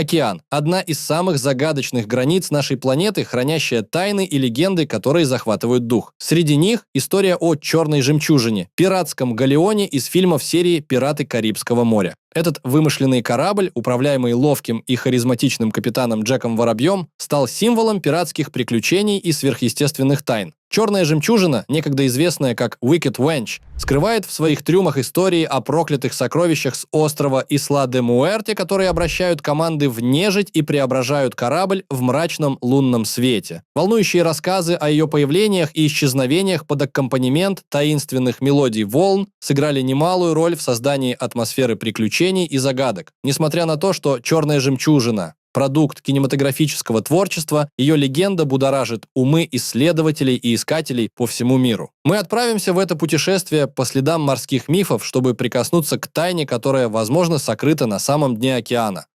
Океан – одна из самых загадочных границ нашей планеты, хранящая тайны и легенды, которые захватывают дух. Среди них история о черной жемчужине – пиратском галеоне из фильмов серии «Пираты Карибского моря». Этот вымышленный корабль, управляемый ловким и харизматичным капитаном Джеком Воробьем, стал символом пиратских приключений и сверхъестественных тайн. Черная жемчужина, некогда известная как Wicked Wench, скрывает в своих трюмах истории о проклятых сокровищах с острова Исла-де-Муэрте, которые обращают команды в нежить и преображают корабль в мрачном лунном свете. Волнующие рассказы о ее появлениях и исчезновениях под аккомпанемент таинственных мелодий волн сыграли немалую роль в создании атмосферы приключений и загадок. Несмотря на то, что «Черная жемчужина» продукт кинематографического творчества, ее легенда будоражит умы исследователей и искателей по всему миру. Мы отправимся в это путешествие по следам морских мифов, чтобы прикоснуться к тайне, которая, возможно, сокрыта на самом дне океана.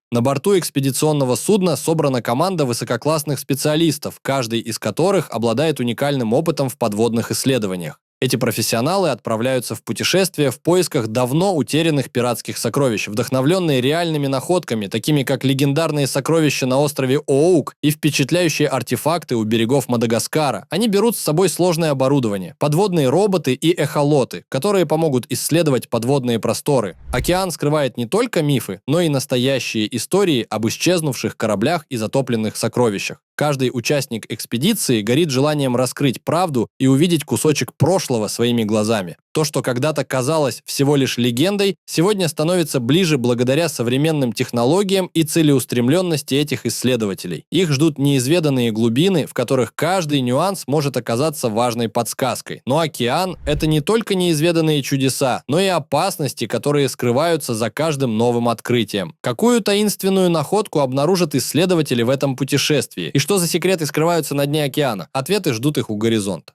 На борту экспедиционного судна собрана команда высококлассных специалистов, каждый из которых обладает уникальным опытом в подводных исследованиях. Эти профессионалы отправляются в путешествие в поисках давно утерянных пиратских сокровищ, вдохновленные реальными находками, такими как легендарные сокровища на острове Оук и впечатляющие артефакты у берегов Мадагаскара. Они берут с собой сложное оборудование, подводные роботы и эхолоты, которые помогут исследовать подводные просторы. Океан скрывает не только мифы, но и настоящие истории об исчезнувших кораблях и затопленных сокровищах. Каждый участник экспедиции горит желанием раскрыть правду и увидеть кусочек прошлого своими глазами. То, что когда-то казалось всего лишь легендой, сегодня становится ближе благодаря современным технологиям и целеустремленности этих исследователей. Их ждут неизведанные глубины, в которых каждый нюанс может оказаться важной подсказкой. Но океан – это не только неизведанные чудеса, но и опасности, которые скрываются за каждым новым открытием. Какую таинственную находку обнаружат исследователи в этом путешествии? И что за секреты скрываются на дне океана? Ответы ждут их у горизонта.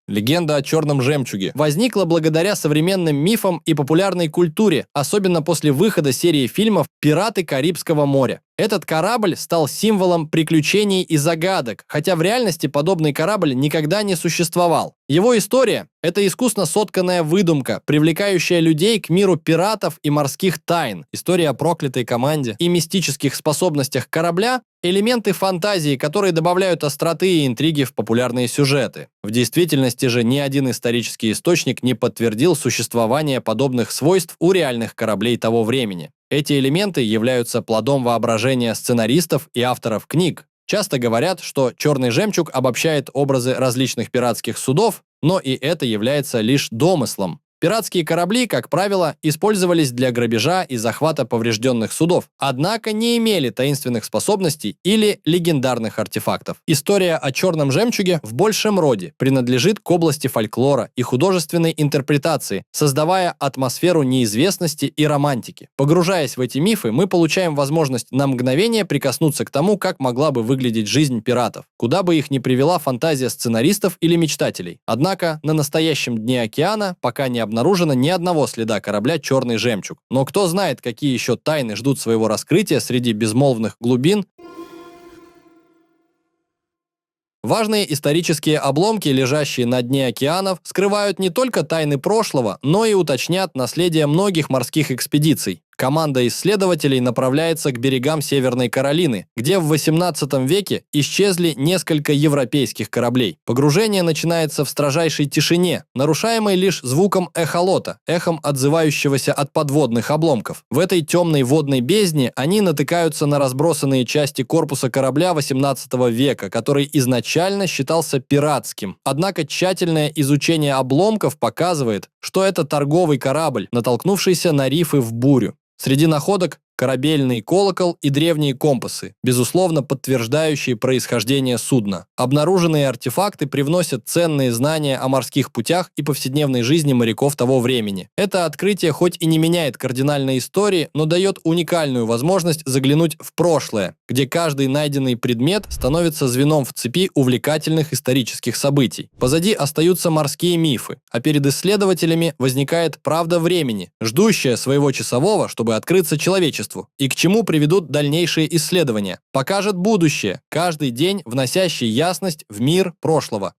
Легенда о черном жемчуге возникла благодаря современным мифам и популярной культуре, особенно после выхода серии фильмов «Пираты Карибского моря». Этот корабль стал символом приключений и загадок, хотя в реальности подобный корабль никогда не существовал. Его история – это искусно сотканная выдумка, привлекающая людей к миру пиратов и морских тайн. История о проклятой команде и мистических способностях корабля – элементы фантазии, которые добавляют остроты и интриги в популярные сюжеты. В действительности же ни один исторический источник не подтвердил существование подобных свойств у реальных кораблей того времени. Эти элементы являются плодом воображения сценаристов и авторов книг. Часто говорят, что «Черный жемчуг» обобщает образы различных пиратских судов, но и это является лишь домыслом. Пиратские корабли, как правило, использовались для грабежа и захвата поврежденных судов, однако не имели таинственных способностей или легендарных артефактов. История о черном жемчуге в большем роде принадлежит к области фольклора и художественной интерпретации, создавая атмосферу неизвестности и романтики. Погружаясь в эти мифы, мы получаем возможность на мгновение прикоснуться к тому, как могла бы выглядеть жизнь пиратов, куда бы их ни привела фантазия сценаристов или мечтателей. Однако на настоящем дне океана пока не обнаружено ни одного следа корабля «Черный жемчуг». Но кто знает, какие еще тайны ждут своего раскрытия среди безмолвных глубин. Важные исторические обломки, лежащие на дне океанов, скрывают не только тайны прошлого, но и уточнят наследие многих морских экспедиций. Команда исследователей направляется к берегам Северной Каролины, где в XVIII веке исчезли несколько европейских кораблей. Погружение начинается в строжайшей тишине, нарушаемой лишь звуком эхолота, эхом отзывающегося от подводных обломков. В этой темной водной бездне они натыкаются на разбросанные части корпуса корабля XVIII века, который изначально считался пиратским. Однако тщательное изучение обломков показывает, что это торговый корабль, натолкнувшийся на рифы в бурю. Среди находок корабельный колокол и древние компасы, безусловно подтверждающие происхождение судна. Обнаруженные артефакты привносят ценные знания о морских путях и повседневной жизни моряков того времени. Это открытие хоть и не меняет кардинальной истории, но дает уникальную возможность заглянуть в прошлое, где каждый найденный предмет становится звеном в цепи увлекательных исторических событий. Позади остаются морские мифы, а перед исследователями возникает правда времени, ждущая своего часового, чтобы открыться человечеству. И к чему приведут дальнейшие исследования. Покажет будущее, каждый день вносящий ясность в мир прошлого.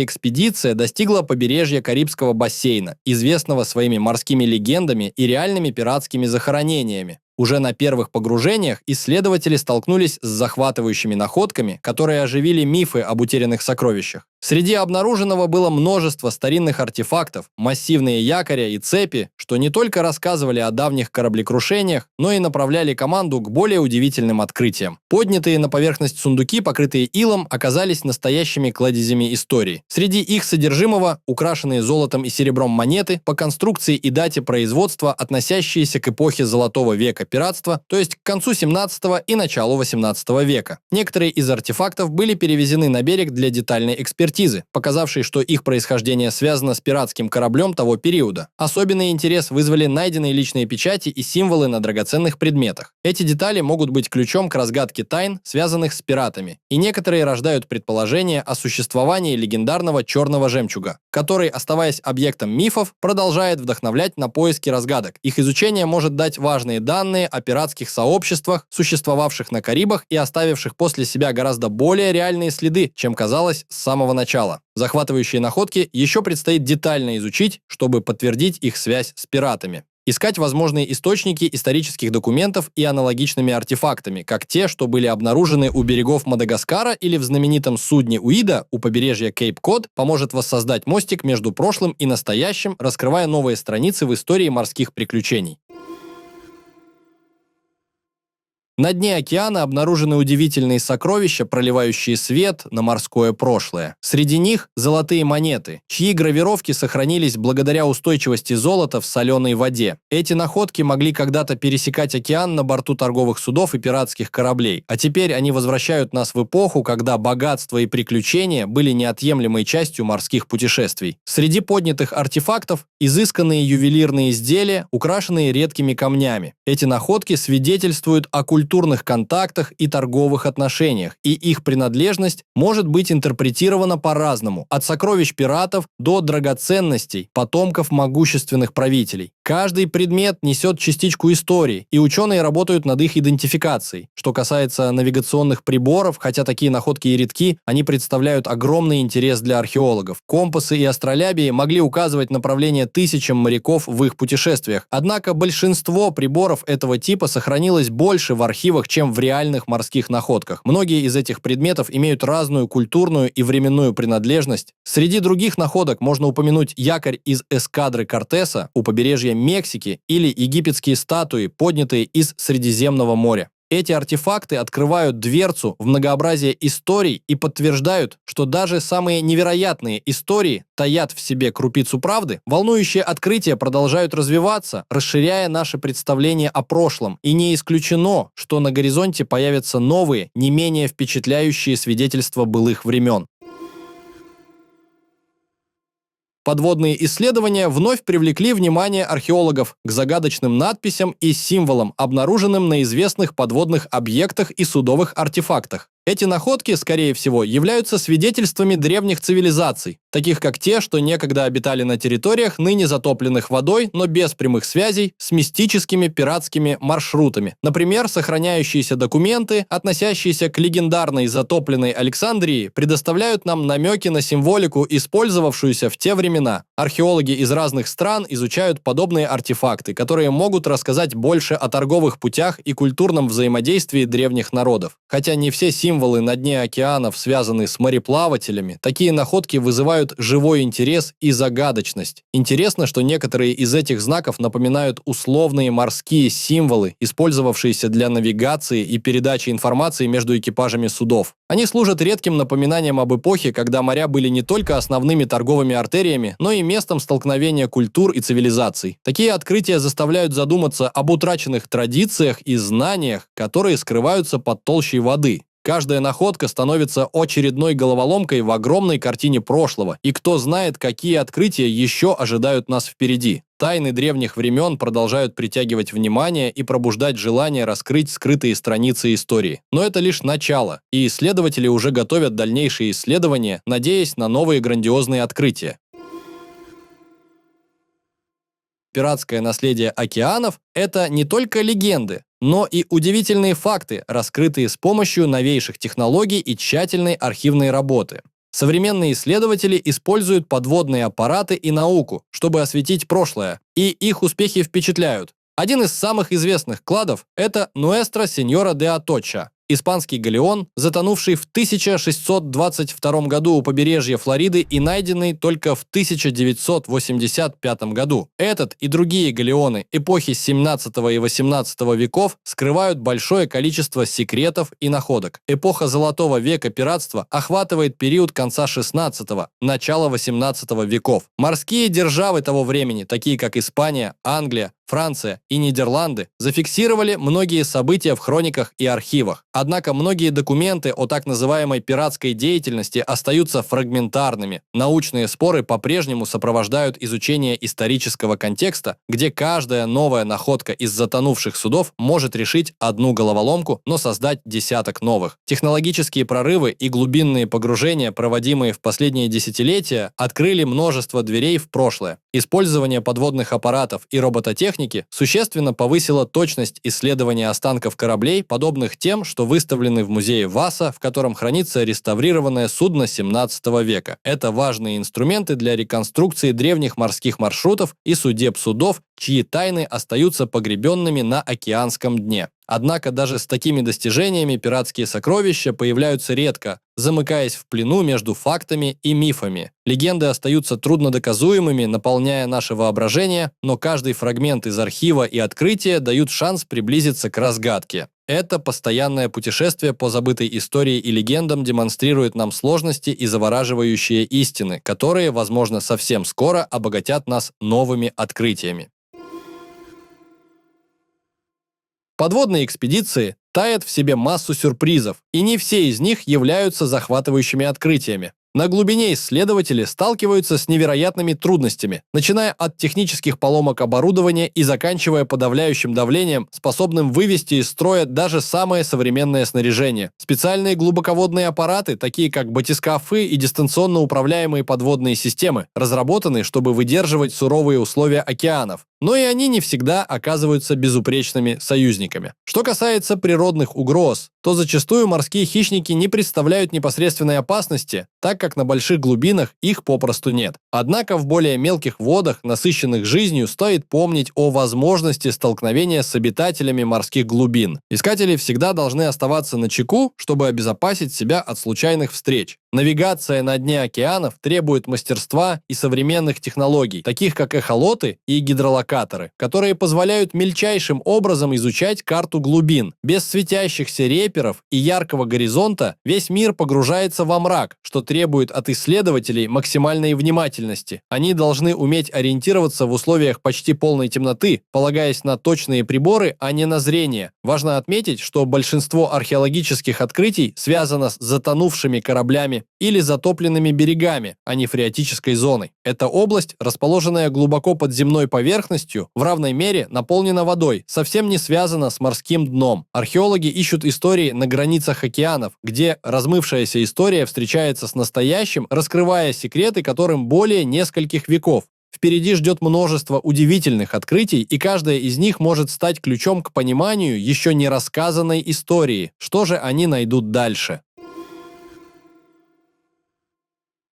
Экспедиция достигла побережья Карибского бассейна, известного своими морскими легендами и реальными пиратскими захоронениями. Уже на первых погружениях исследователи столкнулись с захватывающими находками, которые оживили мифы об утерянных сокровищах. Среди обнаруженного было множество старинных артефактов, массивные якоря и цепи, что не только рассказывали о давних кораблекрушениях, но и направляли команду к более удивительным открытиям. Поднятые на поверхность сундуки, покрытые илом, оказались настоящими кладезями истории. Среди их содержимого украшенные золотом и серебром монеты, по конструкции и дате производства, относящиеся к эпохе Золотого века пиратства, то есть к концу 17 и началу 18 века. Некоторые из артефактов были перевезены на берег для детальной экспертизы, показавшей, что их происхождение связано с пиратским кораблем того периода. Особенный интерес вызвали найденные личные печати и символы на драгоценных предметах. Эти детали могут быть ключом к разгадке тайн, связанных с пиратами, и некоторые рождают предположение о существовании легендарного черного жемчуга, который, оставаясь объектом мифов, продолжает вдохновлять на поиски разгадок. Их изучение может дать важные данные о пиратских сообществах, существовавших на Карибах и оставивших после себя гораздо более реальные следы, чем казалось с самого начала. Захватывающие находки еще предстоит детально изучить, чтобы подтвердить их связь с пиратами. Искать возможные источники исторических документов и аналогичными артефактами, как те, что были обнаружены у берегов Мадагаскара или в знаменитом судне Уида у побережья Кейп-Код, поможет воссоздать мостик между прошлым и настоящим, раскрывая новые страницы в истории морских приключений. На дне океана обнаружены удивительные сокровища, проливающие свет на морское прошлое. Среди них золотые монеты, чьи гравировки сохранились благодаря устойчивости золота в соленой воде. Эти находки могли когда-то пересекать океан на борту торговых судов и пиратских кораблей, а теперь они возвращают нас в эпоху, когда богатство и приключения были неотъемлемой частью морских путешествий. Среди поднятых артефактов изысканные ювелирные изделия, украшенные редкими камнями. Эти находки свидетельствуют о культурных контактах и торговых отношениях, и их принадлежность может быть интерпретирована по-разному, от сокровищ пиратов до драгоценностей потомков могущественных правителей. Каждый предмет несет частичку истории, и ученые работают над их идентификацией. Что касается навигационных приборов, хотя такие находки и редки, они представляют огромный интерес для археологов. Компасы и астролябии могли указывать направление тысячам моряков в их путешествиях, однако большинство приборов этого типа сохранилось больше в архивах, чем в реальных морских находках. Многие из этих предметов имеют разную культурную и временную принадлежность. Среди других находок можно упомянуть якорь из эскадры Кортеса у побережья Мексики или египетские статуи, поднятые из Средиземного моря. Эти артефакты открывают дверцу в многообразие историй и подтверждают, что даже самые невероятные истории таят в себе крупицу правды. Волнующие открытия продолжают развиваться, расширяя наше представление о прошлом, и не исключено, что на горизонте появятся новые, не менее впечатляющие свидетельства былых времен. Подводные исследования вновь привлекли внимание археологов к загадочным надписям и символам, обнаруженным на известных подводных объектах и судовых артефактах. Эти находки, скорее всего, являются свидетельствами древних цивилизаций, таких как те, что некогда обитали на территориях, ныне затопленных водой, но без прямых связей с мистическими пиратскими маршрутами. Например, сохраняющиеся документы, относящиеся к легендарной затопленной Александрии, предоставляют нам намеки на символику, использовавшуюся в те времена. Археологи из разных стран изучают подобные артефакты, которые могут рассказать больше о торговых путях и культурном взаимодействии древних народов. Хотя не все символы на дне океанов связаны с мореплавателями, такие находки вызывают живой интерес и загадочность. Интересно, что некоторые из этих знаков напоминают условные морские символы, использовавшиеся для навигации и передачи информации между экипажами судов. Они служат редким напоминанием об эпохе, когда моря были не только основными торговыми артериями, но и местом столкновения культур и цивилизаций. Такие открытия заставляют задуматься об утраченных традициях и знаниях, которые скрываются под толщей воды. Каждая находка становится очередной головоломкой в огромной картине прошлого, и кто знает, какие открытия еще ожидают нас впереди. Тайны древних времен продолжают притягивать внимание и пробуждать желание раскрыть скрытые страницы истории. Но это лишь начало, и исследователи уже готовят дальнейшие исследования, надеясь на новые грандиозные открытия. Пиратское наследие океанов – это не только легенды, но и удивительные факты, раскрытые с помощью новейших технологий и тщательной архивной работы. Современные исследователи используют подводные аппараты и науку, чтобы осветить прошлое, и их успехи впечатляют. Один из самых известных кладов – это Nuestra Señora de Atocha, испанский галеон, затонувший в 1622 году у побережья Флориды и найденный только в 1985 году. Этот и другие галеоны эпохи 17 и 18 веков скрывают большое количество секретов и находок. Эпоха Золотого века пиратства охватывает период конца 16-го, начала 18 веков. Морские державы того времени, такие как Испания, Англия, Франция и Нидерланды, зафиксировали многие события в хрониках и архивах. Однако многие документы о так называемой пиратской деятельности остаются фрагментарными. Научные споры по-прежнему сопровождают изучение исторического контекста, где каждая новая находка из затонувших судов может решить одну головоломку, но создать десяток новых. Технологические прорывы и глубинные погружения, проводимые в последние десятилетия, открыли множество дверей в прошлое. Использование подводных аппаратов и робототехники существенно повысило точность исследования останков кораблей, подобных тем, что выставлены в музее Васа, в котором хранится реставрированное судно 17 века. Это важные инструменты для реконструкции древних морских маршрутов и судеб судов, чьи тайны остаются погребенными на океанском дне. Однако даже с такими достижениями пиратские сокровища появляются редко, замыкаясь в плену между фактами и мифами. Легенды остаются труднодоказуемыми, наполняя наше воображение, но каждый фрагмент из архива и открытия дают шанс приблизиться к разгадке. Это постоянное путешествие по забытой истории и легендам демонстрирует нам сложности и завораживающие истины, которые, возможно, совсем скоро обогатят нас новыми открытиями. Подводные экспедиции таят в себе массу сюрпризов, и не все из них являются захватывающими открытиями. На глубине исследователи сталкиваются с невероятными трудностями, начиная от технических поломок оборудования и заканчивая подавляющим давлением, способным вывести из строя даже самое современное снаряжение. Специальные глубоководные аппараты, такие как батискафы и дистанционно управляемые подводные системы, разработаны, чтобы выдерживать суровые условия океанов. Но и они не всегда оказываются безупречными союзниками. Что касается природных угроз, то зачастую морские хищники не представляют непосредственной опасности, так как на больших глубинах их попросту нет. Однако в более мелких водах, насыщенных жизнью, стоит помнить о возможности столкновения с обитателями морских глубин. Искатели всегда должны оставаться начеку, чтобы обезопасить себя от случайных встреч. Навигация на дне океанов требует мастерства и современных технологий, таких как эхолоты и гидролокаторы, которые позволяют мельчайшим образом изучать карту глубин. Без светящихся реперов и яркого горизонта весь мир погружается во мрак, что требует от исследователей максимальной внимательности. Они должны уметь ориентироваться в условиях почти полной темноты, полагаясь на точные приборы, а не на зрение. Важно отметить, что большинство археологических открытий связано с затонувшими кораблями или затопленными берегами, а не фреатической зоной. Эта область, расположенная глубоко под земной поверхностью, в равной мере наполнена водой, совсем не связана с морским дном. Археологи ищут истории на границах океанов, где размывшаяся история встречается с настоящим, раскрывая секреты, которым более нескольких веков. Впереди ждет множество удивительных открытий, и каждая из них может стать ключом к пониманию еще не рассказанной истории. Что же они найдут дальше?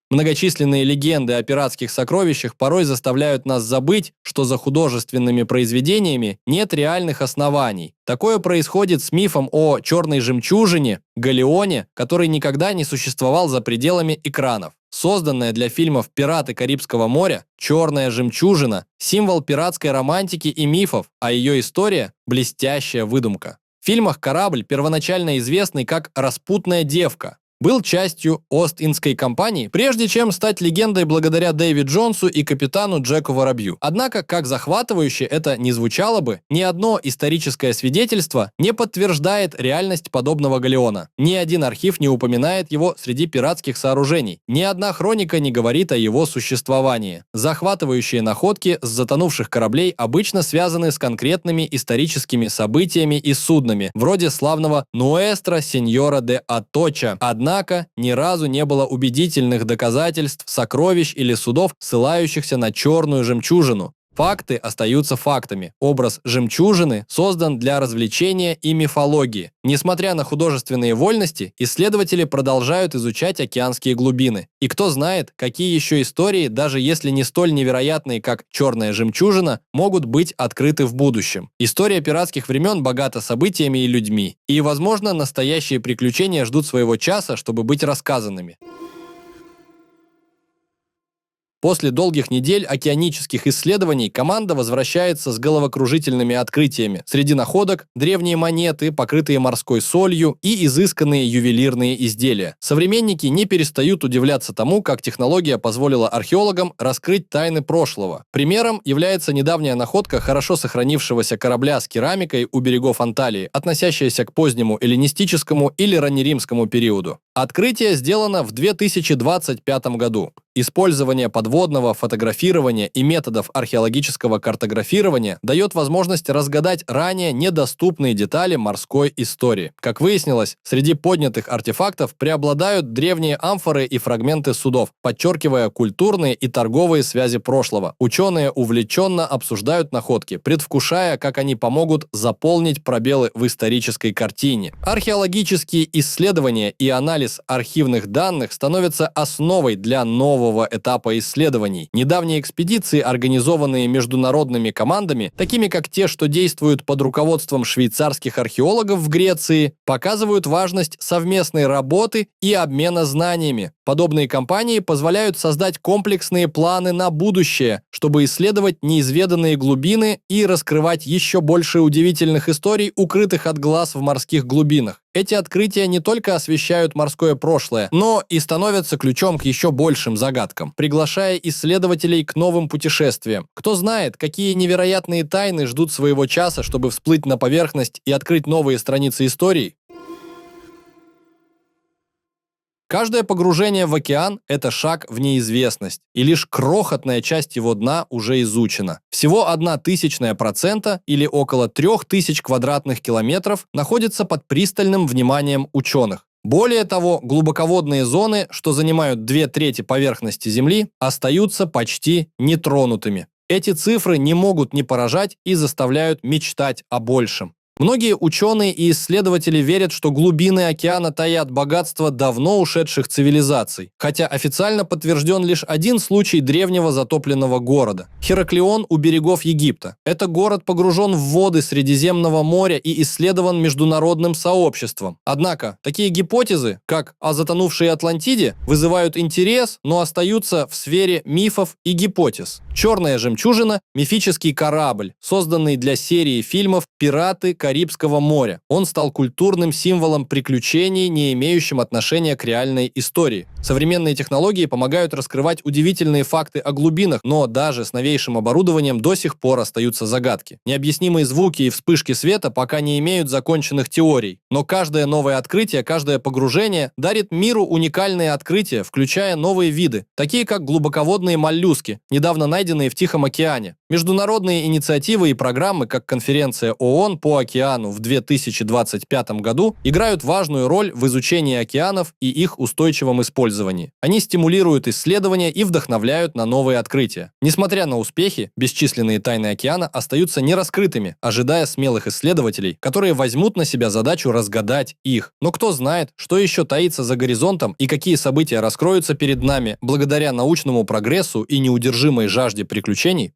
Многочисленные легенды о пиратских сокровищах порой заставляют нас забыть, что за художественными произведениями нет реальных оснований. Такое происходит с мифом о черной жемчужине, галеоне, который никогда не существовал за пределами экранов. Созданная для фильмов «Пираты Карибского моря», черная жемчужина – символ пиратской романтики и мифов, а ее история – блестящая выдумка. В фильмах корабль, первоначально известный как «Распутная девка», был частью Ост-Индской компании, прежде чем стать легендой благодаря Дэйви Джонсу и капитану Джеку Воробью. Однако, как захватывающе это ни звучало бы, ни одно историческое свидетельство не подтверждает реальность подобного галеона. Ни один архив не упоминает его среди пиратских сооружений. Ни одна хроника не говорит о его существовании. Захватывающие находки с затонувших кораблей обычно связаны с конкретными историческими событиями и суднами, вроде славного Nuestra Señora de Atocha. Однако ни разу не было убедительных доказательств сокровищ или судов, ссылающихся на черную жемчужину. Факты остаются фактами. Образ жемчужины создан для развлечения и мифологии. Несмотря на художественные вольности, исследователи продолжают изучать океанские глубины. И кто знает, какие еще истории, даже если не столь невероятные, как «Черная жемчужина», могут быть открыты в будущем. История пиратских времен богата событиями и людьми. И, возможно, настоящие приключения ждут своего часа, чтобы быть рассказанными. После долгих недель океанических исследований команда возвращается с головокружительными открытиями. Среди находок – древние монеты, покрытые морской солью и изысканные ювелирные изделия. Современники не перестают удивляться тому, как технология позволила археологам раскрыть тайны прошлого. Примером является недавняя находка хорошо сохранившегося корабля с керамикой у берегов Анталии, относящаяся к позднему эллинистическому или раннеримскому периоду. Открытие сделано в 2025 году. Использование подводного фотографирования и методов археологического картографирования дает возможность разгадать ранее недоступные детали морской истории. Как выяснилось, среди поднятых артефактов преобладают древние амфоры и фрагменты судов, подчеркивая культурные и торговые связи прошлого. Ученые увлеченно обсуждают находки, предвкушая, как они помогут заполнить пробелы в исторической картине. Археологические исследования и анализ архивных данных становятся основой для нового этапа исследований. Недавние экспедиции, организованные международными командами, такими как те, что действуют под руководством швейцарских археологов в Греции, показывают важность совместной работы и обмена знаниями. Подобные кампании позволяют создать комплексные планы на будущее, чтобы исследовать неизведанные глубины и раскрывать еще больше удивительных историй, укрытых от глаз в морских глубинах. Эти открытия не только освещают морское прошлое, но и становятся ключом к еще большим загадкам, приглашая исследователей к новым путешествиям. Кто знает, какие невероятные тайны ждут своего часа, чтобы всплыть на поверхность и открыть новые страницы истории? Каждое погружение в океан – это шаг в неизвестность, и лишь крохотная часть его дна уже изучена. Всего 0,01% или около 3000 квадратных километров находится под пристальным вниманием ученых. Более того, глубоководные зоны, что занимают 2/3 поверхности Земли, остаются почти нетронутыми. Эти цифры не могут не поражать и заставляют мечтать о большем. Многие ученые и исследователи верят, что глубины океана таят богатство давно ушедших цивилизаций, хотя официально подтвержден лишь один случай древнего затопленного города – Хераклион у берегов Египта. Этот город погружен в воды Средиземного моря и исследован международным сообществом. Однако, такие гипотезы, как о затонувшей Атлантиде, вызывают интерес, но остаются в сфере мифов и гипотез. «Черная жемчужина» – мифический корабль, созданный для серии фильмов «Пираты Карибского моря». Он стал культурным символом приключений, не имеющим отношения к реальной истории. Современные технологии помогают раскрывать удивительные факты о глубинах, но даже с новейшим оборудованием до сих пор остаются загадки. Необъяснимые звуки и вспышки света пока не имеют законченных теорий. Но каждое новое открытие, каждое погружение дарит миру уникальные открытия, включая новые виды, такие как глубоководные моллюски, недавно найденные в Тихом океане. Международные инициативы и программы, как конференция ООН по океану в 2025 году, играют важную роль в изучении океанов и их устойчивом использовании. Они стимулируют исследования и вдохновляют на новые открытия. Несмотря на успехи, бесчисленные тайны океана остаются нераскрытыми, ожидая смелых исследователей, которые возьмут на себя задачу разгадать их. Но кто знает, что еще таится за горизонтом и какие события раскроются перед нами благодаря научному прогрессу и неудержимой жажде приключений?